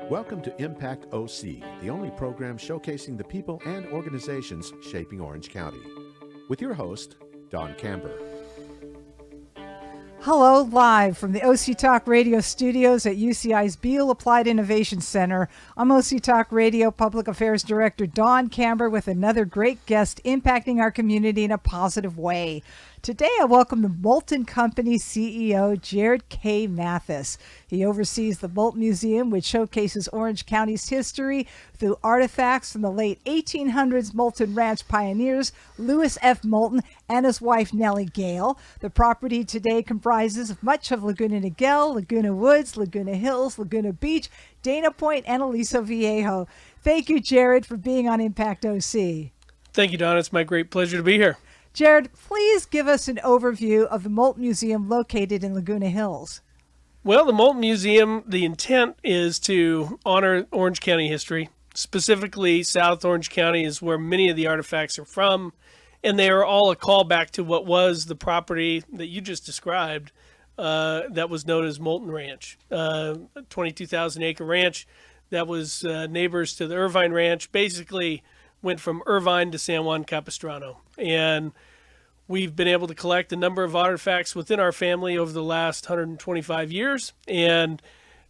Welcome to Impact OC, the only program showcasing the people and organizations shaping Orange County. With your host, Don Camber. Hello, live from the OC Talk Radio studios at UCI's Beal Applied Innovation Center. I'm OC Talk Radio Public Affairs Director Don Camber with another great guest impacting our community in a positive way. Today, I welcome the Moulton Company CEO, Jared K. Mathis. He oversees the Moulton Museum, which showcases Orange County's history through artifacts from the late 1800s Moulton Ranch pioneers, Lewis F. Moulton, and his wife, Nellie Gale. The property today comprises much of Laguna Niguel, Laguna Woods, Laguna Hills, Laguna Beach, Dana Point, and Aliso Viejo. Thank you, Jared, for being on Impact OC. Thank you, Don. It's my great pleasure to be here. Jared, please give us an overview of the Moulton Museum located in Laguna Hills. Well, the Moulton Museum, the intent is to honor Orange County history. Specifically, South Orange County is where many of the artifacts are from, and they are all a callback to what was the property that you just described that was known as Moulton Ranch, a 22,000-acre ranch that was neighbors to the Irvine Ranch, basically went from Irvine to San Juan Capistrano. And we've been able to collect a number of artifacts within our family over the last 125 years, and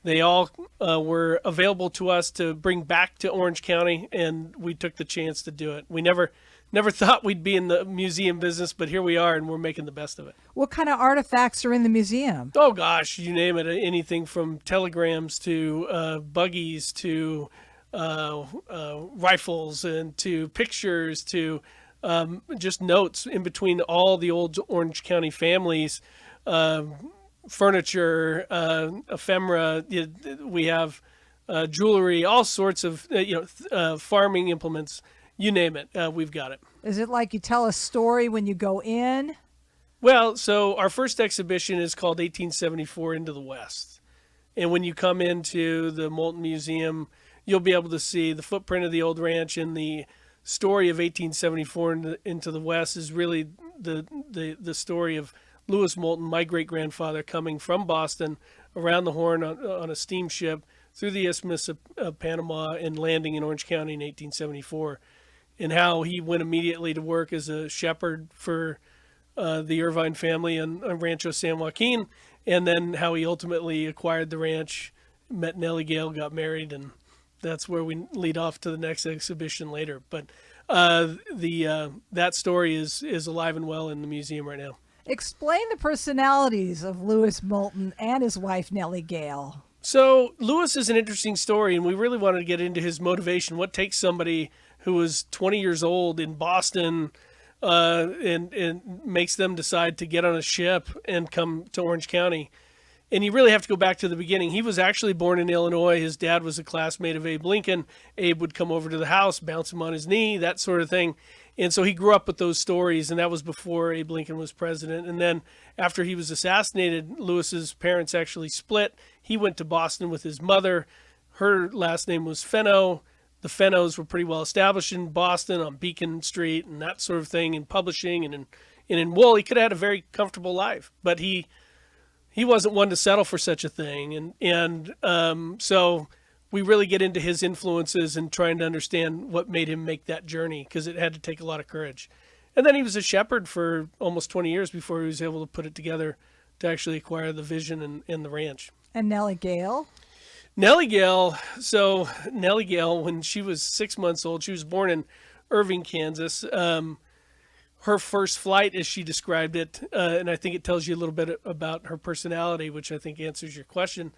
they all were available to us to bring back to Orange County, and we took the chance to do it. We never thought we'd be in the museum business, but here we are, and we're making the best of it. What kind of artifacts are in the museum? Oh, gosh, you name it. Anything from telegrams to buggies to rifles and to pictures to just notes in between all the old Orange County families, furniture, ephemera. We have jewelry, all sorts of farming implements. You name it, we've got it. Is it like you tell a story when you go in? Well, so our first exhibition is called 1874 Into the West. And when you come into the Moulton Museum, you'll be able to see the footprint of the old ranch, and the story of 1874 into the West is really the story of Lewis Moulton, my great-grandfather, coming from Boston around the Horn on a steamship through the Isthmus of Panama and landing in Orange County in 1874, and how he went immediately to work as a shepherd for the Irvine family on Rancho San Joaquin, and then how he ultimately acquired the ranch, met Nellie Gale, got married, and that's where we lead off to the next exhibition later. But that story is alive and well in the museum right now. Explain the personalities of Lewis Moulton and his wife, Nellie Gale. So Lewis is an interesting story, and we really wanted to get into his motivation. What takes somebody who was 20 years old in Boston and makes them decide to get on a ship and come to Orange County? And you really have to go back to the beginning. He was actually born in Illinois. His dad was a classmate of Abe Lincoln. Abe would come over to the house, bounce him on his knee, that sort of thing. And so he grew up with those stories, and that was before Abe Lincoln was president. And then after he was assassinated, Lewis's parents actually split. He went to Boston with his mother. Her last name was Fenno. The Fennos were pretty well established in Boston on Beacon Street and that sort of thing, in publishing and in wool. He could have had a very comfortable life, but he wasn't one to settle for such a thing. So we really get into his influences and trying to understand what made him make that journey, because it had to take a lot of courage. And then he was a shepherd for almost 20 years before he was able to put it together to actually acquire the vision and the ranch. And Nellie Gale? Nellie Gale, when she was 6 months old, she was born in Irving, Kansas. Her first flight, as she described it, and I think it tells you a little bit about her personality, which I think answers your question.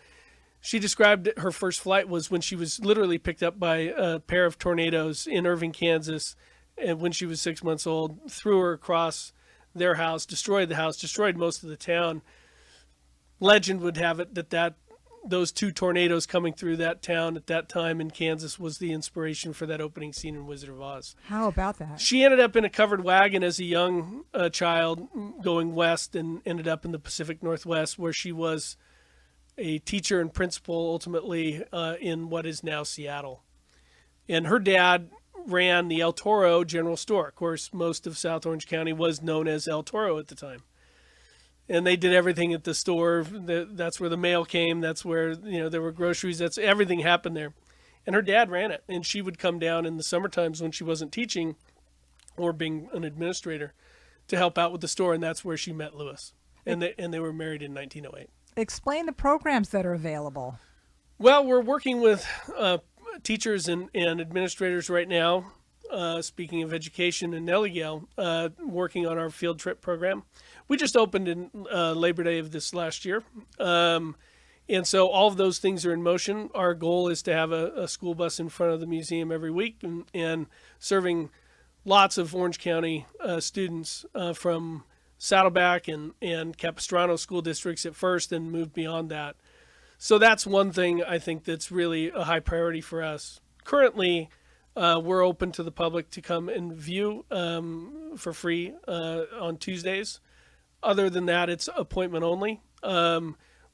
She described her first flight was when she was literally picked up by a pair of tornadoes in Irving, Kansas, and when she was 6 months old, threw her across their house, destroyed most of the town. Legend would have it that those two tornadoes coming through that town at that time in Kansas was the inspiration for that opening scene in Wizard of Oz. How about that? She ended up in a covered wagon as a young child going west, and ended up in the Pacific Northwest, where she was a teacher and principal ultimately in what is now Seattle. And her dad ran the El Toro General Store. Of course, most of South Orange County was known as El Toro at the time. and they did everything at the store. That's where the mail came. That's where, there were groceries. That's everything happened there. And her dad ran it, and she would come down in the summer times when she wasn't teaching or being an administrator to help out with the store, and that's where she met Louis. And they were married in 1908. Explain the programs that are available. Well, we're working with teachers and administrators right now, speaking of education in Nelligale, working on our field trip program. We just opened in Labor Day of this last year. And so all of those things are in motion. Our goal is to have a school bus in front of the museum every week and serving lots of Orange County students from Saddleback and Capistrano school districts at first and move beyond that. So that's one thing I think that's really a high priority for us. Currently, we're open to the public to come and view for free on Tuesdays. Other than that, it's appointment only,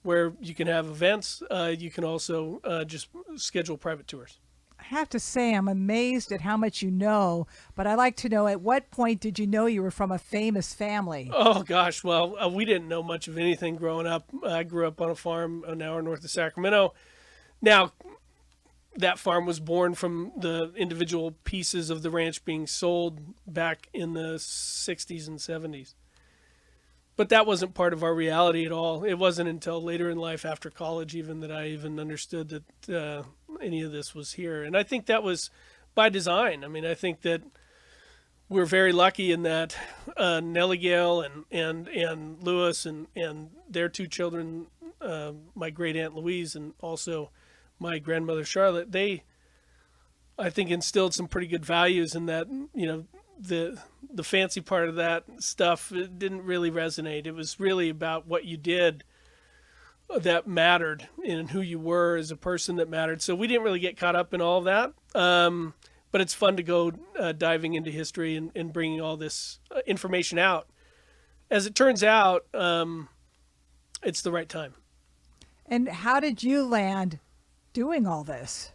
where you can have events. You can also just schedule private tours. I have to say, I'm amazed at how much you know, but I'd like to know, at what point did you know you were from a famous family? Oh, gosh. Well, we didn't know much of anything growing up. I grew up on a farm an hour north of Sacramento. Now, that farm was born from the individual pieces of the ranch being sold back in the 60s and 70s. But that wasn't part of our reality at all. It wasn't until later in life, after college even, that I even understood that any of this was here. And I think that was by design. I mean, I think that we're very lucky in that Nelligale and Louis and their two children, my great aunt Louise and also my grandmother Charlotte, they, I think, instilled some pretty good values in that, the fancy part of that stuff, it didn't really resonate. It was really about what you did that mattered and who you were as a person that mattered. So we didn't really get caught up in all of that. But it's fun to go diving into history and bringing all this information out. As it turns out, it's the right time. And how did you land doing all this?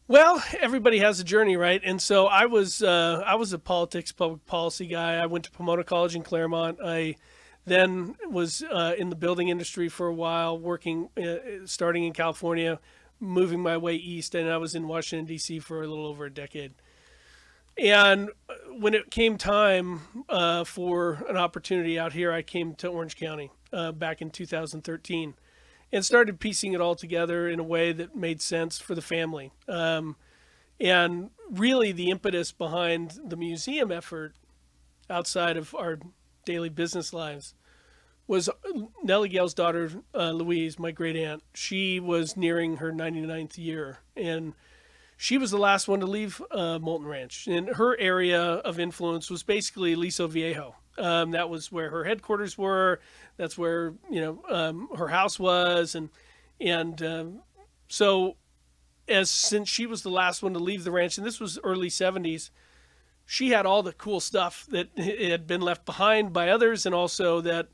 Well, everybody has a journey, right? And so I was a politics, public policy guy. I went to Pomona College in Claremont. I then was in the building industry for a while, working, starting in California, moving my way east, and I was in Washington, D.C. for a little over a decade. And when it came time for an opportunity out here, I came to Orange County back in 2013. And started piecing it all together in a way that made sense for the family. And really the impetus behind the museum effort outside of our daily business lives was Nelligale's daughter, Louise, my great aunt. She was nearing her 99th year, and she was the last one to leave Moulton Ranch. And her area of influence was basically Aliso Viejo. That was where her headquarters were. That's where, her house was. And so since she was the last one to leave the ranch, and this was early 70s, she had all the cool stuff that had been left behind by others, and also that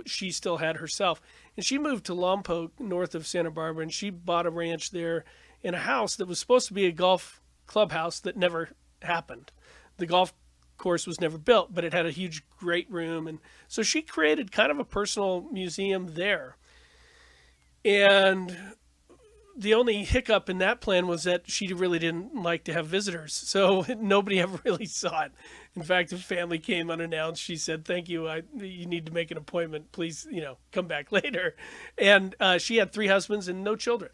she still had herself. And she moved to Lompoc, north of Santa Barbara, and she bought a ranch there in a house that was supposed to be a golf clubhouse that never happened. The golf course was never built, but it had a huge great room, and so she created kind of a personal museum there. And the only hiccup in that plan was that she really didn't like to have visitors, so nobody ever really saw it. In fact, if family came unannounced, she said, "Thank you, you need to make an appointment, please, come back later." And she had 3 husbands and no children.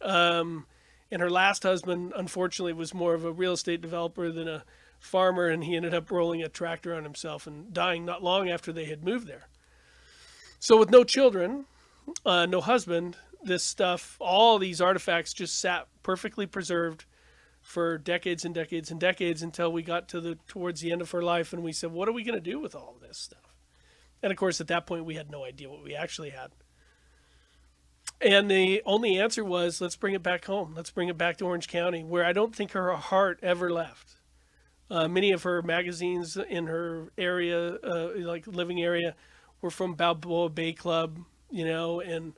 And her last husband, unfortunately, was more of a real estate developer than a farmer, and he ended up rolling a tractor on himself and dying not long after they had moved there. So with no children, no husband, this stuff, all these artifacts just sat perfectly preserved for decades and decades and decades until we got towards the end of her life, and we said, what are we going to do with all of this stuff? And of course, at that point, we had no idea what we actually had. And the only answer was, let's bring it back home. Let's bring it back to Orange County, where I don't think her heart ever left. Many of her magazines in her area, like living area, were from Balboa Bay Club, and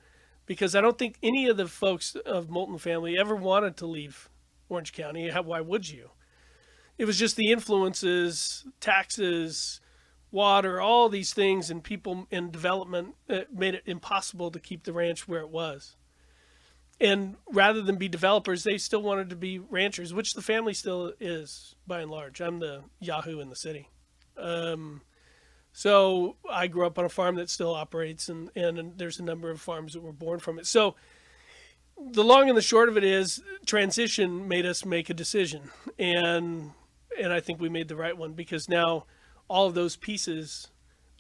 because I don't think any of the folks of Moulton family ever wanted to leave Orange County. Why would you? It was just the influences, taxes, water, all these things, and people in development made it impossible to keep the ranch where it was. And rather than be developers, they still wanted to be ranchers, which the family still is by and large. I'm the Yahoo in the city. So I grew up on a farm that still operates, and there's a number of farms that were born from it. So the long and the short of it is, transition made us make a decision. And I think we made the right one, because now all of those pieces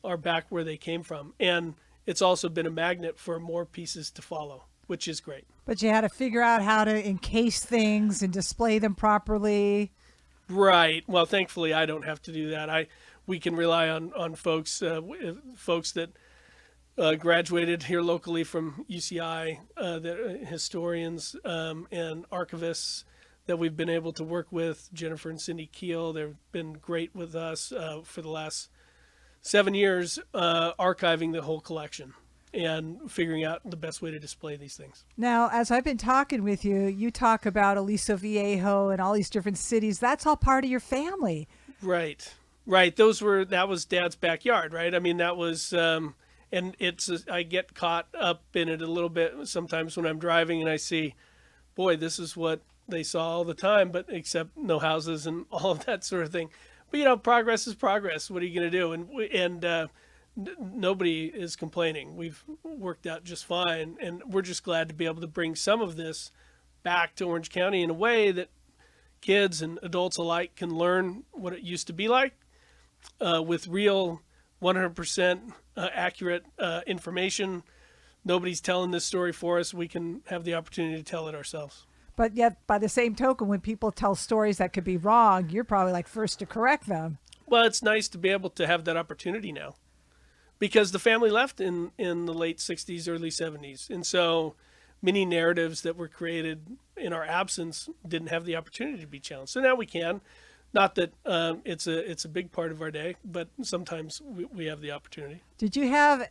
are back where they came from. And it's also been a magnet for more pieces to follow, which is great. But you had to figure out how to encase things and display them properly. Right. Well, thankfully, I don't have to do that. We can rely on folks that graduated here locally from UCI, historians and archivists that we've been able to work with. Jennifer and Cindy Keel, they've been great with us for the last 7 years, archiving the whole collection and figuring out the best way to display these things. Now, as I've been talking with you, you talk about Aliso Viejo and all these different cities. That's all part of your family. Right. That was Dad's backyard, right? I mean, that was, and I get caught up in it a little bit sometimes when I'm driving and I see, boy, this is what they saw all the time, but except no houses and all of that sort of thing. But, progress is progress. What are you going to do? And nobody is complaining. We've worked out just fine, and we're just glad to be able to bring some of this back to Orange County in a way that kids and adults alike can learn what it used to be like, with real 100% accurate information. Nobody's telling this story for us. We can have the opportunity to tell it ourselves. But yet, by the same token, when people tell stories that could be wrong, you're probably like first to correct them. Well, it's nice to be able to have that opportunity now, because the family left in the late 60s, early 70s. And so many narratives that were created in our absence didn't have the opportunity to be challenged. So now we can. Not that it's a big part of our day, but sometimes we have the opportunity. Did you have,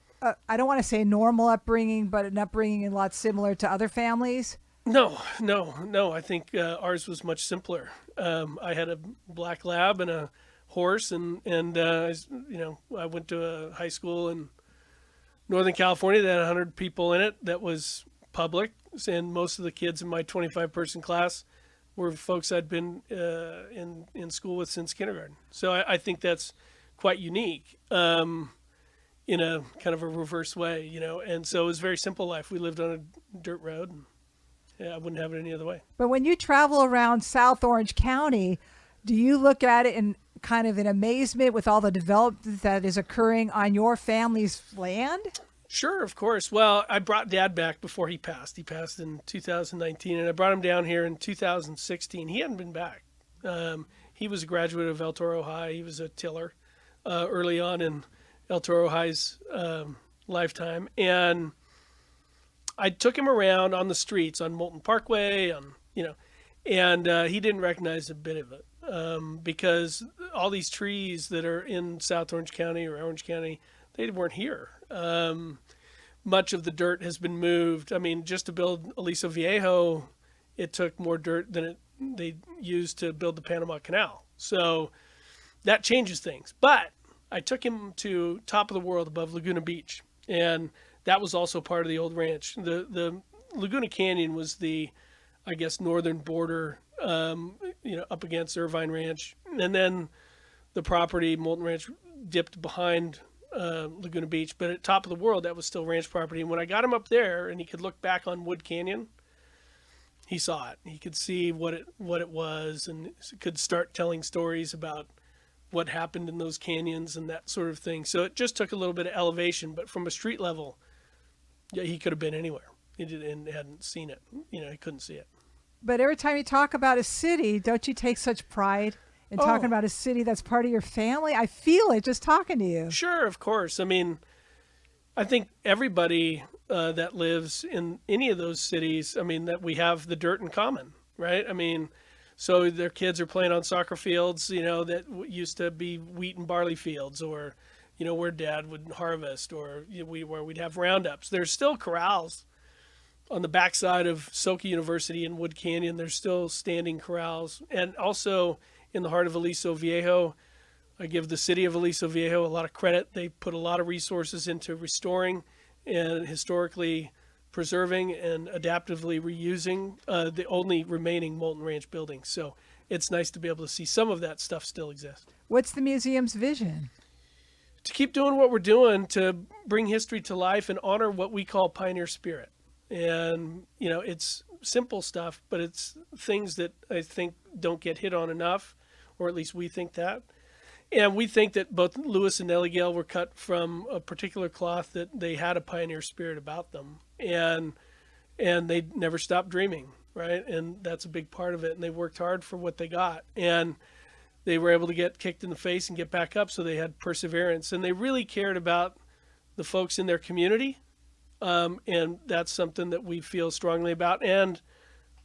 I don't want to say normal upbringing, but an upbringing a lot similar to other families? No. I think ours was much simpler. I had a black lab and a horse, and I went to a high school in Northern California that had 100 people in it that was public, and most of the kids in my 25-person class were folks I'd been in school with since kindergarten. So I think that's quite unique in a kind of a reverse way, and so it was a very simple life. We lived on a dirt road, and I wouldn't have it any other way. But when you travel around South Orange County, do you look at it in kind of in amazement with all the development that is occurring on your family's land? Sure, of course. Well, I brought Dad back before he passed. He passed in 2019, and I brought him down here in 2016. He hadn't been back. He was a graduate of El Toro High. He was a tiller early on in El Toro High's lifetime. And I took him around on the streets on Moulton Parkway, and he didn't recognize a bit of it because all these trees that are in South Orange County or Orange County, they weren't here. Much of the dirt has been moved. I mean, just to build Aliso Viejo, it took more dirt than they used to build the Panama Canal. So that changes things. But I took him to top of the world above Laguna Beach, and that was also part of the old ranch. The Laguna Canyon was the, I guess, northern border, up against Irvine Ranch. And then the property, Moulton Ranch, dipped behind Laguna Beach. But at top of the world, that was still ranch property. And when I got him up there and he could look back on Wood Canyon, he saw it. He could see what it was, and could start telling stories about what happened in those canyons and that sort of thing. So it just took a little bit of elevation. But from a street level, yeah, he could have been anywhere. He hadn't seen it. He couldn't see it. But every time you talk about a city, don't you take such pride in talking about a city that's part of your family? I feel it just talking to you. Sure, of course. I mean, I think everybody that lives in any of those cities, I mean, that we have the dirt in common, right? I mean, so their kids are playing on soccer fields, that used to be wheat and barley fields, or where Dad would harvest, or where we'd have roundups. There's still corrals on the backside of Soka University in Wood Canyon. There's still standing corrals. And also in the heart of Aliso Viejo, I give the city of Aliso Viejo a lot of credit. They put a lot of resources into restoring and historically preserving and adaptively reusing the only remaining Moulton Ranch buildings. So it's nice to be able to see some of that stuff still exist. What's the museum's vision? To keep doing what we're doing, to bring history to life and honor what we call pioneer spirit. And, it's simple stuff, but it's things that I think don't get hit on enough, or at least we think that. And we think that both Lewis and Nellie Gale were cut from a particular cloth that they had a pioneer spirit about them. And they never stopped dreaming, right? And that's a big part of it. And they worked hard for what they got. And they were able to get kicked in the face and get back up, so they had perseverance. And they really cared about the folks in their community. And that's something that we feel strongly about. And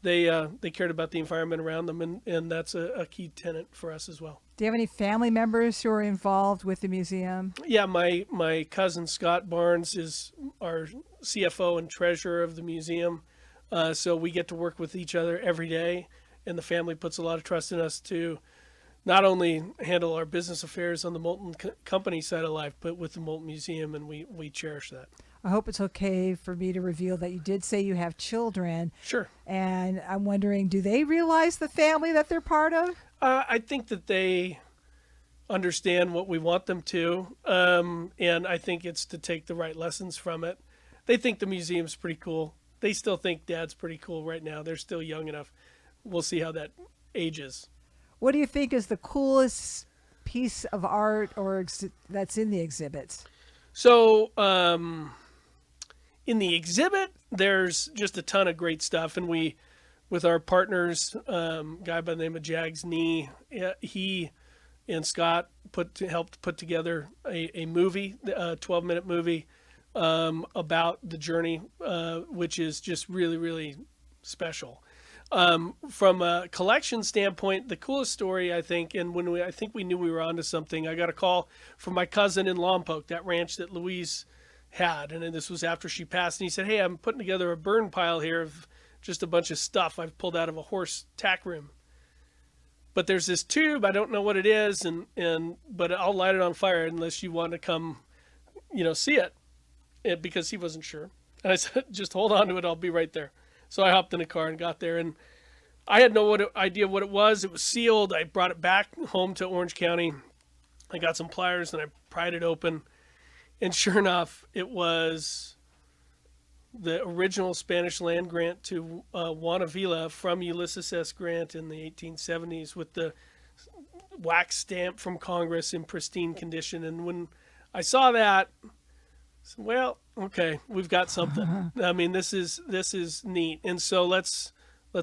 they cared about the environment around them, and that's a key tenet for us as well. Do you have any family members who are involved with the museum? Yeah, my cousin Scott Barnes is our CFO and treasurer of the museum. So we get to work with each other every day, and the family puts a lot of trust in us to not only handle our business affairs on the Moulton company side of life, but with the Moulton Museum, and we cherish that. I hope it's okay for me to reveal that you did say you have children. Sure. And I'm wondering, do they realize the family that they're part of? I think that they understand what we want them to, and I think it's to take the right lessons from it. They think the museum's pretty cool. They still think Dad's pretty cool right now. They're still young enough. We'll see how that ages. What do you think is the coolest piece of art that's in the exhibits? So in the exhibit, there's just a ton of great stuff, and we, with our partners, guy by the name of Jags Nee, he and Scott helped put together a movie, a 12-minute movie about the journey, which is just really, really special. From a collection standpoint, the coolest story, I think, and I think we knew we were onto something, I got a call from my cousin in Lompoc, that ranch that Louise had, and this was after she passed, and he said, "Hey, I'm putting together a burn pile here of just a bunch of stuff I've pulled out of a horse tack room. But there's this tube, I don't know what it is, but I'll light it on fire unless you want to come, see it." Because he wasn't sure. And I said, "Just hold on to it, I'll be right there." So I hopped in a car and got there, and I had no idea what it was. It was sealed. I brought it back home to Orange County. I got some pliers and I pried it open. And sure enough, it was the original Spanish land grant to Juana Villa from Ulysses S. Grant in the 1870s, with the wax stamp from Congress in pristine condition. And when I saw that, I said, well, okay, we've got something. I mean, this is neat. And so let's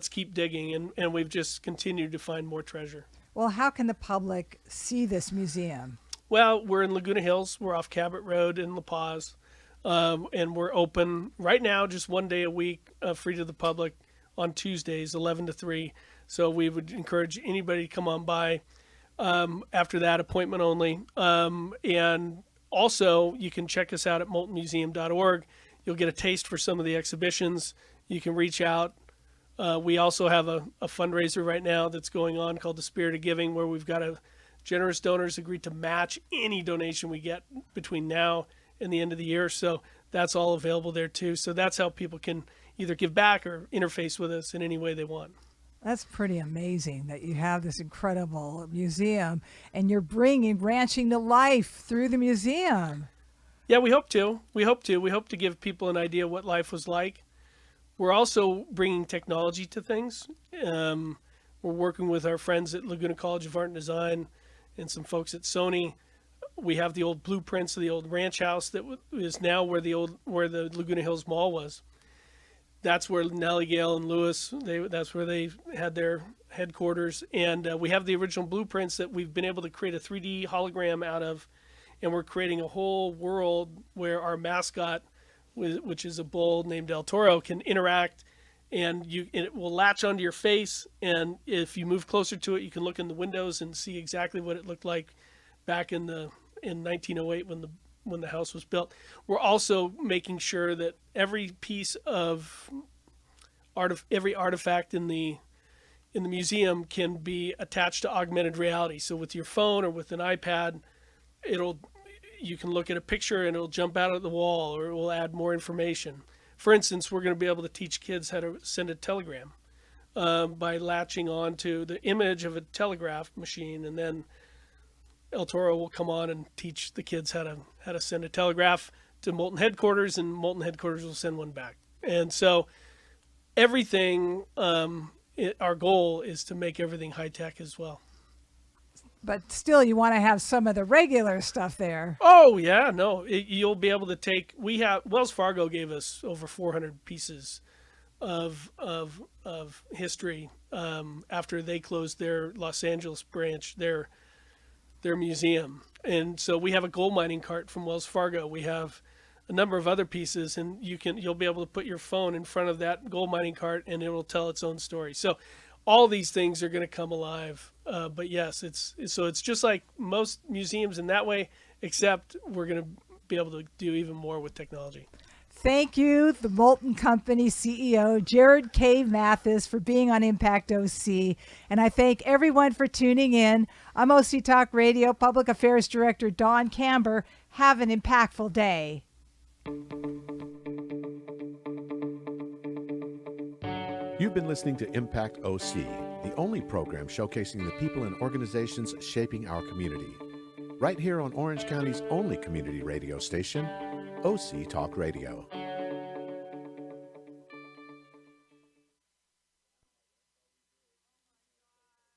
keep digging, and we've just continued to find more treasure. Well, how can the public see this museum? Well, we're in Laguna Hills. We're off Cabot Road in La Paz. And we're open right now just one day a week, free to the public on Tuesdays, 11 to 3. So we would encourage anybody to come on by. After that, appointment only. And also, you can check us out at moultonmuseum.org. You'll get a taste for some of the exhibitions. You can reach out. We also have a fundraiser right now that's going on called The Spirit of Giving, where we've got generous donors agreed to match any donation we get between now and the end of the year. So that's all available there too. So that's how people can either give back or interface with us in any way they want. That's pretty amazing that you have this incredible museum and you're bringing ranching to life through the museum. Yeah, we hope to. We hope to give people an idea what life was like. We're also bringing technology to things. We're working with our friends at Laguna College of Art and Design and some folks at Sony. We have the old blueprints of the old ranch house that is now where the Laguna Hills Mall was. That's where Nellie Gale and Lewis, that's where they had their headquarters. And we have the original blueprints that we've been able to create a 3D hologram out of. And we're creating a whole world where our mascot, which is a bull named El Toro, can interact, and it will latch onto your face. And if you move closer to it, you can look in the windows and see exactly what it looked like back in 1908 when the house was built. We're also making sure that every piece of every artifact in the in the museum can be attached to augmented reality. So with your phone or with an iPad, you can look at a picture and it'll jump out of the wall, or it will add more information. For instance, we're going to be able to teach kids how to send a telegram by latching on to the image of a telegraph machine, and then El Toro will come on and teach the kids how to send a telegraph to Moulton headquarters, and Moulton headquarters will send one back. And so everything, our goal is to make everything high tech as well. But still, you want to have some of the regular stuff there. Oh yeah, no, you'll be able to take. Wells Fargo gave us over 400 pieces of history after they closed their Los Angeles branch, their museum, and so we have a gold mining cart from Wells Fargo. We have a number of other pieces, and you'll be able to put your phone in front of that gold mining cart, and it will tell its own story. So all these things are going to come alive. But yes, it's just like most museums in that way, except we're going to be able to do even more with technology. Thank you, the Moulton Company CEO, Jared K. Mathis, for being on Impact OC. And I thank everyone for tuning in. I'm OC Talk Radio Public Affairs Director Don Camber. Have an impactful day. You've been listening to Impact OC, the only program showcasing the people and organizations shaping our community. Right here on Orange County's only community radio station, OC Talk Radio.